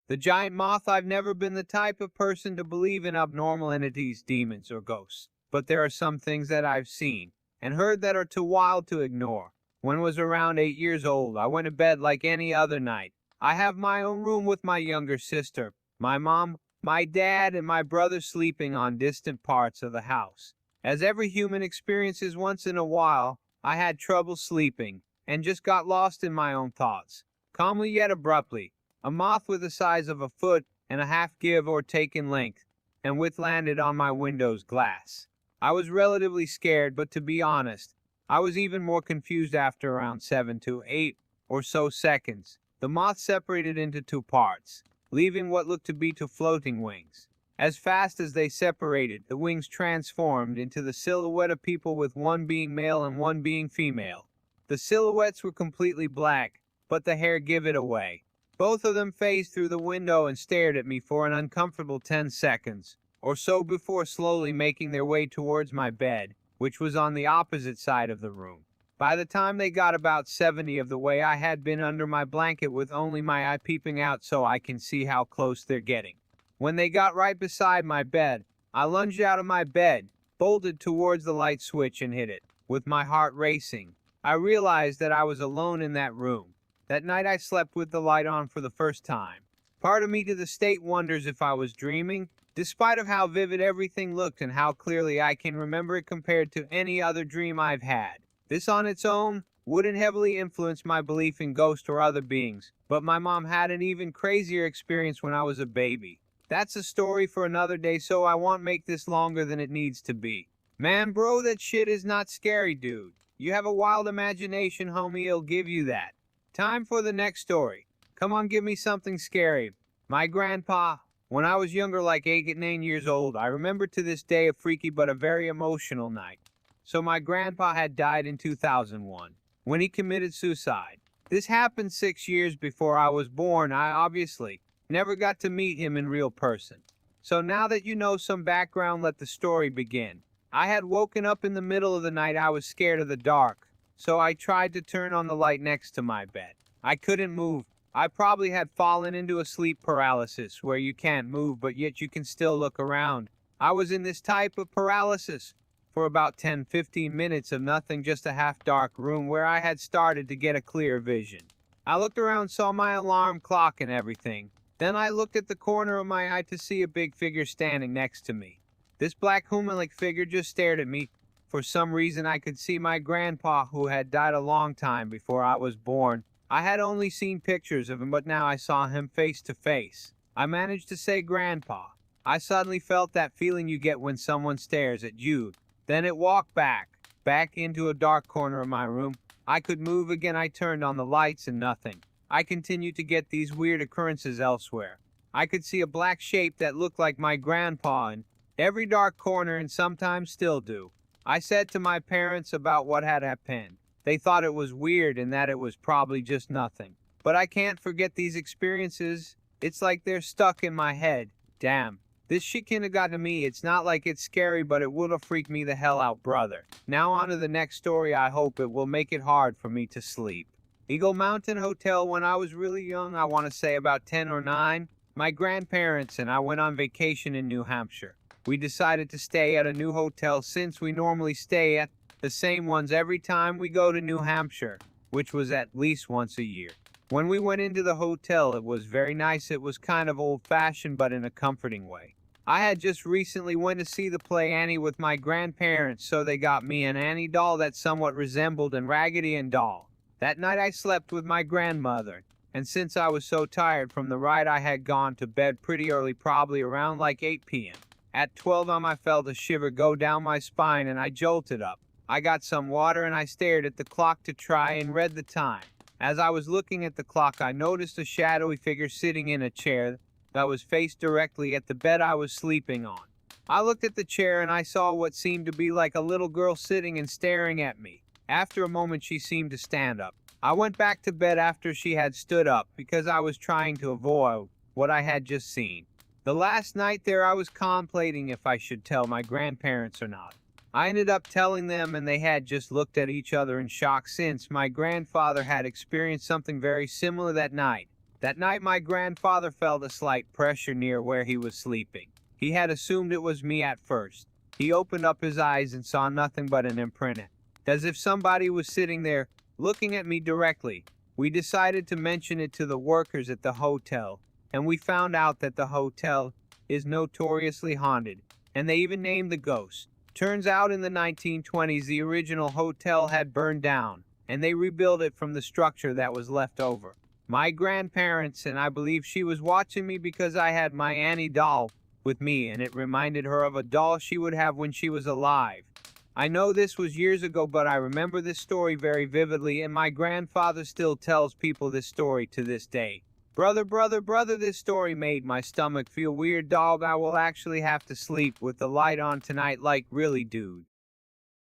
The giant moth. I've never been the type of person to believe in abnormal entities, demons, or ghosts, but there are some things that I've seen and heard that are too wild to ignore. When I was around 8 years old, I went to bed like any other night. I have my own room with my younger sister, my mom, my dad, and my brother sleeping on distant parts of the house. As every human experiences once in a while, I had trouble sleeping and just got lost in my own thoughts. Calmly yet abruptly, a moth with the size of a foot and a half, give or take in length and width, landed on my window's glass. I was relatively scared, but to be honest, I was even more confused after around 7 to 8 or so seconds. The moth separated into two parts, leaving what looked to be two floating wings. As fast as they separated, the wings transformed into the silhouette of people, with one being male and one being female. The silhouettes were completely black, but the hair gave it away. Both of them phased through the window and stared at me for an uncomfortable 10 seconds or so before slowly making their way towards my bed, which was on the opposite side of the room. By the time they got about 70 of the way, I had been under my blanket with only my eye peeping out so I can see how close they're getting. When they got right beside my bed, I lunged out of my bed, bolted towards the light switch, and hit it. With my heart racing, I realized that I was alone in that room. That night I slept with the light on for the first time. Part of me to this state wonders if I was dreaming, despite of how vivid everything looked and how clearly I can remember it compared to any other dream I've had. This on its own wouldn't heavily influence my belief in ghosts or other beings, but my mom had an even crazier experience when I was a baby. That's a story for another day, so I won't make this longer than it needs to be. Man, bro, that shit is not scary, dude. You have a wild imagination, homie, it'll give you that. Time for the next story. Come on, give me something scary. My grandpa. When I was younger, like 8 and 9 years old, I remember to this day a freaky but a very emotional night. So my grandpa had died in 2001 when he committed suicide. This happened 6 years before I was born. I obviously never got to meet him in real person. So now that you know some background, let the story begin. I had woken up in the middle of the night. I was scared of the dark, so I tried to turn on the light next to my bed. I couldn't move. I probably had fallen into a sleep paralysis where you can't move but yet you can still look around. I was in this type of paralysis for about 10-15 minutes of nothing, just a half-dark room where I had started to get a clear vision. I looked around, saw my alarm clock and everything. Then I looked at the corner of my eye to see a big figure standing next to me. This black human-like figure just stared at me. For some reason I could see my grandpa, who had died a long time before I was born. I had only seen pictures of him, but now I saw him face to face. I managed to say Grandpa. I suddenly felt that feeling you get when someone stares at you. Then it walked back into a dark corner of my room. I could move again. I turned on the lights and nothing. I continued to get these weird occurrences elsewhere. I could see a black shape that looked like my grandpa in every dark corner, and sometimes still do. I said to my parents about what had happened. They thought it was weird and that it was probably just nothing. But I can't forget these experiences. It's like they're stuck in my head. Damn. This shit kinda got to me. It's not like it's scary, but it would've freaked me the hell out, brother. Now on to the next story. I hope it will make it hard for me to sleep. Eagle Mountain Hotel. When I was really young, I want to say about 10 or 9, my grandparents and I went on vacation in New Hampshire. We decided to stay at a new hotel since we normally stay at the same ones every time we go to New Hampshire, which was at least once a year. When we went into the hotel, it was very nice. It was kind of old-fashioned, but in a comforting way. I had just recently went to see the play Annie with my grandparents, so they got me an Annie doll that somewhat resembled a Raggedy Ann doll. That night I slept with my grandmother, and since I was so tired from the ride, I had gone to bed pretty early, probably around like 8 p.m. At 12 I felt a shiver go down my spine and I jolted up. I got some water and I stared at the clock to try and read the time. As I was looking at the clock, I noticed a shadowy figure sitting in a chair that was faced directly at the bed I was sleeping on. I looked at the chair and I saw what seemed to be like a little girl sitting and staring at me. After a moment she seemed to stand up. I went back to bed after she had stood up because I was trying to avoid what I had just seen. The last night there I was contemplating if I should tell my grandparents or not. I ended up telling them and they had just looked at each other in shock since my grandfather had experienced something very similar that night. That night my grandfather felt a slight pressure near where he was sleeping. He had assumed it was me at first. He opened up his eyes and saw nothing but an imprint, as if somebody was sitting there, looking at me directly. We decided to mention it to the workers at the hotel, and we found out that the hotel is notoriously haunted, and they even named the ghost. Turns out in the 1920s the original hotel had burned down, and they rebuilt it from the structure that was left over. My grandparents, and I believe she was watching me because I had my Annie doll with me, and it reminded her of a doll she would have when she was alive. I know this was years ago, but I remember this story very vividly, and my grandfather still tells people this story to this day. Brother, brother, brother, this story made my stomach feel weird, dog. I will actually have to sleep with the light on tonight, like really, dude.